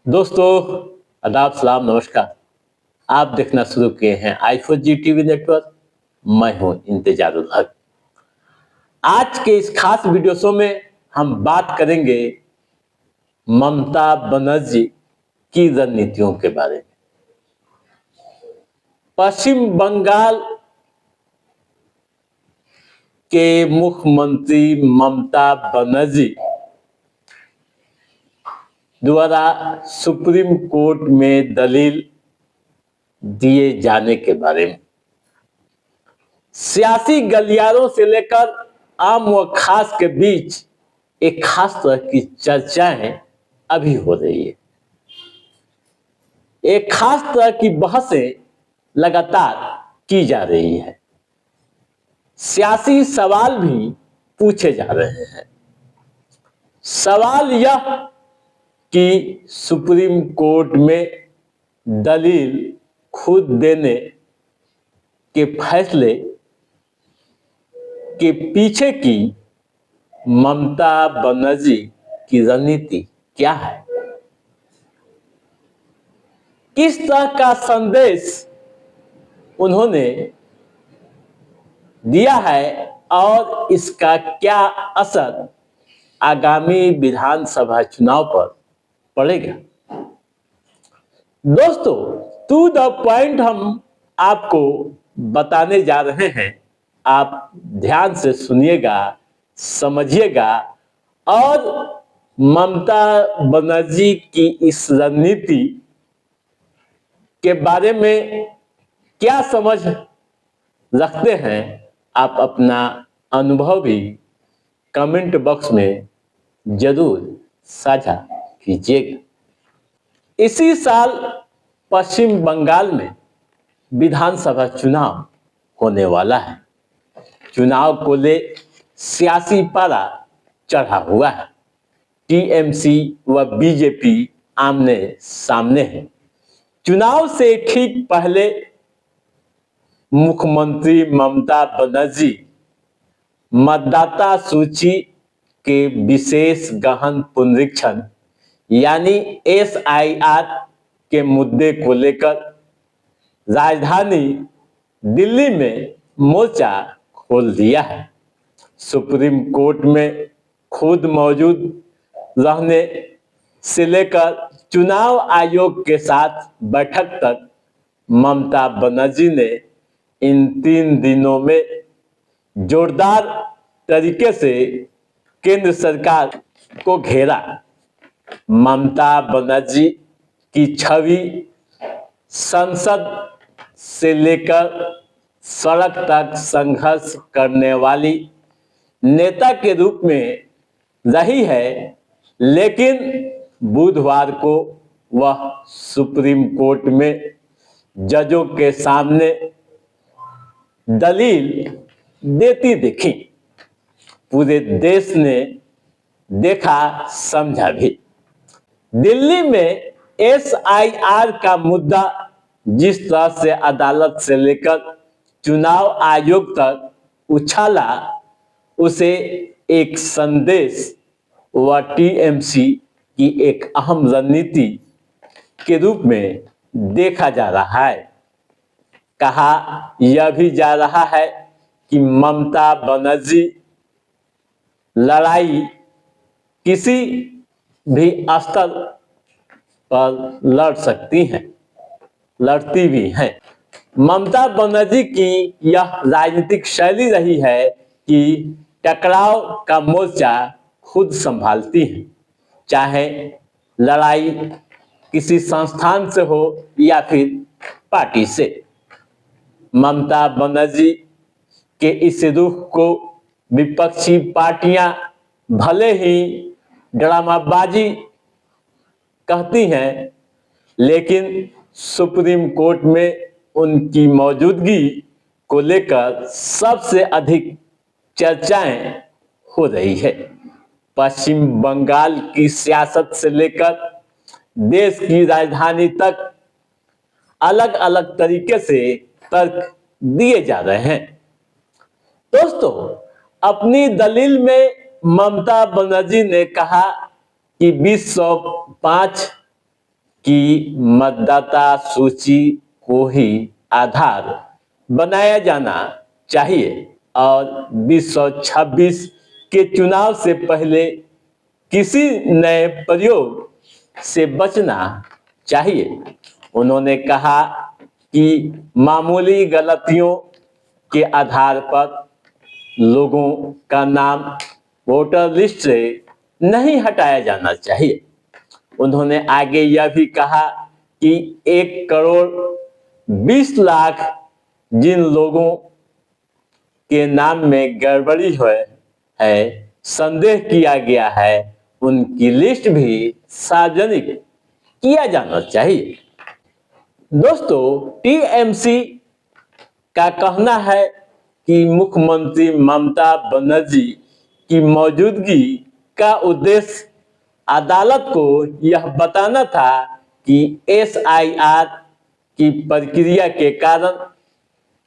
दोस्तों, आदाब, सलाम, नमस्कार। आप देखना शुरू किए हैं आई4जी टीवी नेटवर्क। मैं हूं इंतजारुल हक। आज के इस खास वीडियो शो में हम बात करेंगे ममता बनर्जी की रणनीतियों के बारे में। पश्चिम बंगाल के मुख्यमंत्री ममता बनर्जी द्वारा सुप्रीम कोर्ट में दलील दिए जाने के बारे में। सियासी गलियारों से लेकर आम व खास के बीच एक खास तरह की चर्चाएं अभी हो रही है। एक खास तरह की बहसें लगातार की जा रही है। सियासी सवाल भी पूछे जा रहे हैं। सवाल यह कि सुप्रीम कोर्ट में दलील खुद देने के फैसले के पीछे की ममता बनर्जी की रणनीति क्या है? किस तरह का संदेश उन्होंने दिया है और इसका क्या असर आगामी विधानसभा चुनाव पर पड़ेगा? दोस्तों, टू द पॉइंट हम आपको बताने जा रहे हैं। आप ध्यान से सुनिएगा, समझिएगा और ममता बनर्जी की इस रणनीति के बारे में क्या समझ रखते हैं, आप अपना अनुभव भी कमेंट बॉक्स में जरूर साझा कीजिएगा। इसी साल पश्चिम बंगाल में विधानसभा चुनाव होने वाला है। चुनाव को ले सियासी पारा चढ़ा हुआ है। टीएमसी व बीजेपी आमने सामने है। चुनाव से ठीक पहले मुख्यमंत्री ममता बनर्जी मतदाता सूची के विशेष गहन पुनरीक्षण यानी एसआईआर के मुद्दे को लेकर राजधानी दिल्ली में मोर्चा खोल दिया है। सुप्रीम कोर्ट में खुद मौजूद रहने से लेकर चुनाव आयोग के साथ बैठक तक ममता बनर्जी ने इन 3 दिनों में जोरदार तरीके से केंद्र सरकार को घेरा। ममता बनर्जी की छवि संसद से लेकर सड़क तक संघर्ष करने वाली नेता के रूप में रही है, लेकिन बुधवार को वह सुप्रीम कोर्ट में जजों के सामने दलील देती दिखी। पूरे देश ने देखा, समझा भी। दिल्ली में एसआईआर का मुद्दा जिस तरह से अदालत से लेकर चुनाव आयोग तक उछाला, उसे एक संदेश व टीएमसी की एक अहम रणनीति के रूप में देखा जा रहा है। कहा यह भी जा रहा है कि ममता बनर्जी लड़ाई किसी भी स्तर पर लड़ सकती हैं, लड़ती भी हैं। ममता बनर्जी की यह राजनीतिक शैली रही है कि टकराव का मोर्चा खुद संभालती हैं, चाहे लड़ाई किसी संस्थान से हो या फिर पार्टी से। ममता बनर्जी के इस रुख को विपक्षी पार्टियां भले ही ड्रामाबाजी कहती हैं, लेकिन सुप्रीम कोर्ट में उनकी मौजूदगी को लेकर सबसे अधिक चर्चाएं हो रही है। पश्चिम बंगाल की सियासत से लेकर देश की राजधानी तक अलग अलग तरीके से तर्क दिए जा रहे हैं। दोस्तों, अपनी दलील में ममता बनर्जी ने कहा कि 2005 कि मतदाता सूची को ही आधार बनाया जाना चाहिए और 2026 के चुनाव से पहले किसी नए प्रयोग से बचना चाहिए। उन्होंने कहा कि मामूली गलतियों के आधार पर लोगों का नाम वोटर लिस्ट से नहीं हटाया जाना चाहिए। उन्होंने आगे यह भी कहा कि 1 करोड़ 20 लाख जिन लोगों के नाम में गड़बड़ी है संदेह किया गया है, उनकी लिस्ट भी सार्वजनिक किया जाना चाहिए। दोस्तों, टीएमसी का कहना है कि मुख्यमंत्री ममता बनर्जी की मौजूदगी का उद्देश्य अदालत को यह बताना था कि एसआईआर की प्रक्रिया के कारण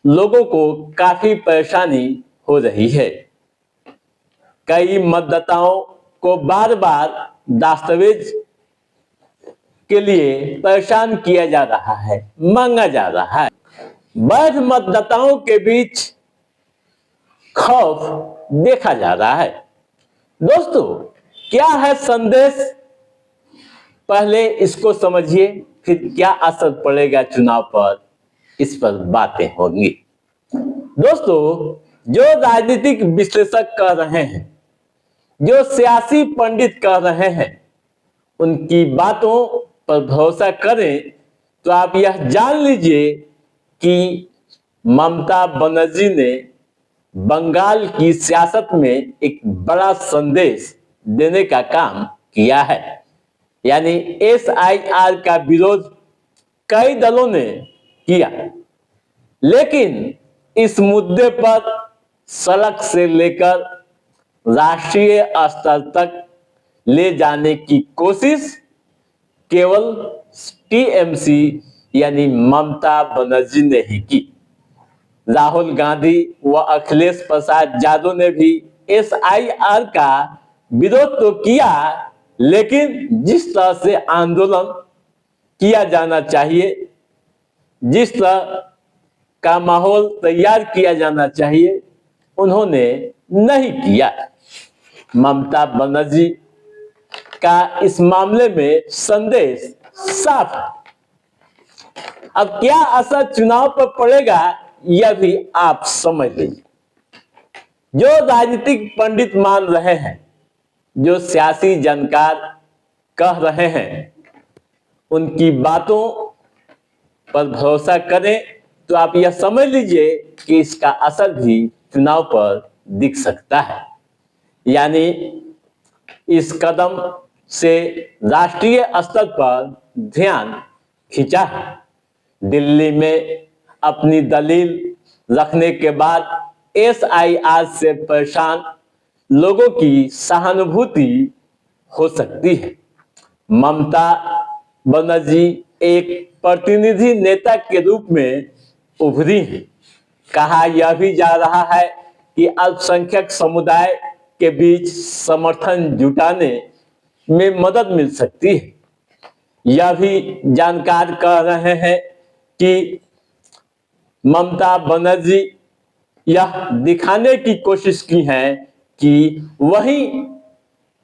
लोगों को काफी परेशानी हो रही है। कई मतदाताओं को बार बार दस्तावेज के लिए परेशान किया जा रहा है, मांगा जा रहा है। वैध मतदाताओं के बीच खौफ देखा जा रहा है। दोस्तों, क्या है संदेश, पहले इसको समझिए, फिर क्या असर पड़ेगा चुनाव पर, इस पर बातें होंगी। दोस्तों, जो राजनीतिक विश्लेषक कह रहे हैं, जो सियासी पंडित कह रहे हैं, उनकी बातों पर भरोसा करें तो आप यह जान लीजिए कि ममता बनर्जी ने बंगाल की सियासत में एक बड़ा संदेश देने का काम किया है। यानी एसआईआर का विरोध कई दलों ने किया, लेकिन इस मुद्दे पर सड़क से लेकर राष्ट्रीय स्तर तक ले जाने की कोशिश केवल टीएमसी यानी ममता बनर्जी ने ही की। राहुल गांधी व अखिलेश प्रसाद यादव ने भी एसआईआर का विरोध तो किया, लेकिन जिस तरह से आंदोलन किया जाना चाहिए, जिस तरह का माहौल तैयार किया जाना चाहिए, उन्होंने नहीं किया। ममता बनर्जी का इस मामले में संदेश साफ है। अब क्या असर चुनाव पर पड़ेगा, यह भी आप समझ लीजिए। जो राजनीतिक पंडित मान रहे हैं, जो सियासी जानकार कह रहे हैं, उनकी बातों पर भरोसा करें तो आप यह समझ लीजिए कि इसका असर भी चुनाव पर दिख सकता है। यानी इस कदम से राष्ट्रीय स्तर पर ध्यान खींचा है। दिल्ली में अपनी दलील रखने के बाद एसआईआर से परेशान लोगों की सहानुभूति हो सकती है। ममता बनर्जी एक प्रतिनिधि नेता के रूप में उभरी हैं। कहा यह भी जा रहा है कि अल्पसंख्यक समुदाय के बीच समर्थन जुटाने में मदद मिल सकती है। यह भी जानकार कह रहे हैं कि ममता बनर्जी यह दिखाने की कोशिश की है कि वही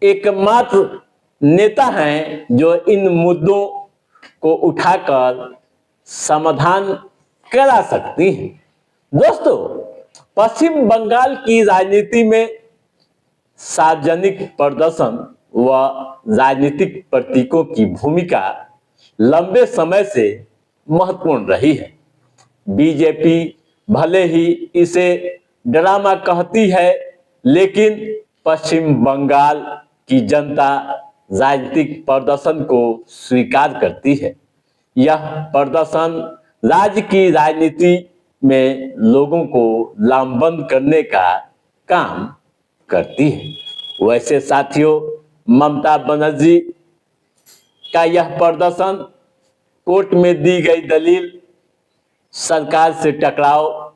एकमात्र नेता हैं जो इन मुद्दों को उठाकर समाधान करा सकती हैं। दोस्तों, पश्चिम बंगाल की राजनीति में सार्वजनिक प्रदर्शन व राजनीतिक प्रतीकों की भूमिका लंबे समय से महत्वपूर्ण रही है। बीजेपी भले ही इसे ड्रामा कहती है, लेकिन पश्चिम बंगाल की जनता राजनीतिक प्रदर्शन को स्वीकार करती है। यह प्रदर्शन राज्य की राजनीति में लोगों को लामबंद करने का काम करती है। वैसे साथियों, ममता बनर्जी का यह प्रदर्शन कोर्ट में दी गई दलील, सरकार से टकराव,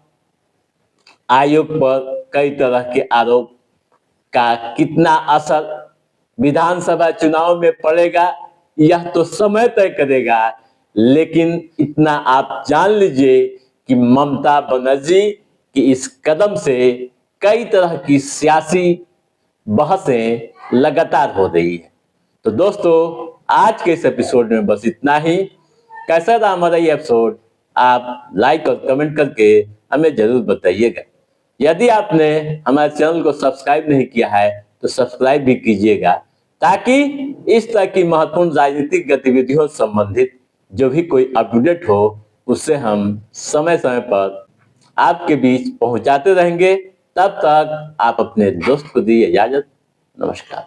आयोग पर कई तरह के आरोप का कितना असर विधानसभा चुनाव में पड़ेगा, यह तो समय तय करेगा, लेकिन इतना आप जान लीजिए कि ममता बनर्जी की इस कदम से कई तरह की सियासी बहसें लगातार हो रही है। तो दोस्तों, आज के इस एपिसोड में बस इतना ही। कैसा रहा हमारा ये एपिसोड, आप लाइक और कमेंट करके हमें जरूर बताइएगा। यदि आपने हमारे चैनल को सब्सक्राइब नहीं किया है तो सब्सक्राइब भी कीजिएगा, ताकि इस तरह की महत्वपूर्ण राजनीतिक गतिविधियों से संबंधित जो भी कोई अपडेट हो उससे हम समय समय पर आपके बीच पहुंचाते रहेंगे। तब तक आप अपने दोस्त को दीजिए इजाजत। नमस्कार।